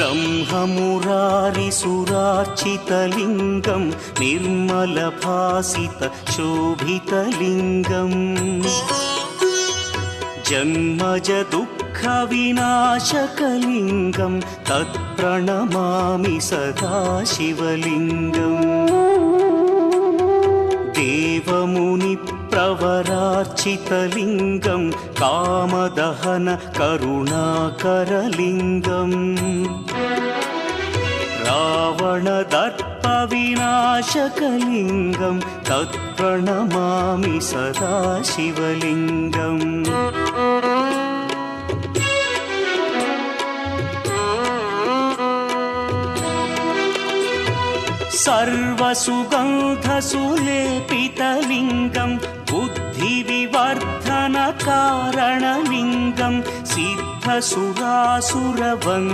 ब्रह्ममुरारिसुरार्चितलिङ्गं निर्मलभासितशोभितलिङ्गम् जन्मजदुःखविनाशकलिङ्गं तत्प्रणमामि सदा शिवलिङ्गम् देवमुनिप्रवरार्चितलिङ्गं कामदहन करुणाकरलिङ्गम् रावणदर्पविनाशकलिङ्गं तत्प्रणमामि सदा शिवलिङ्गम् सर्वसुगन्धसुलेपितलिङ्गं बुद्धिविवर्धनकारणलिङ्गं सिद्धसुरासुरवन्द्यलिङ्गम्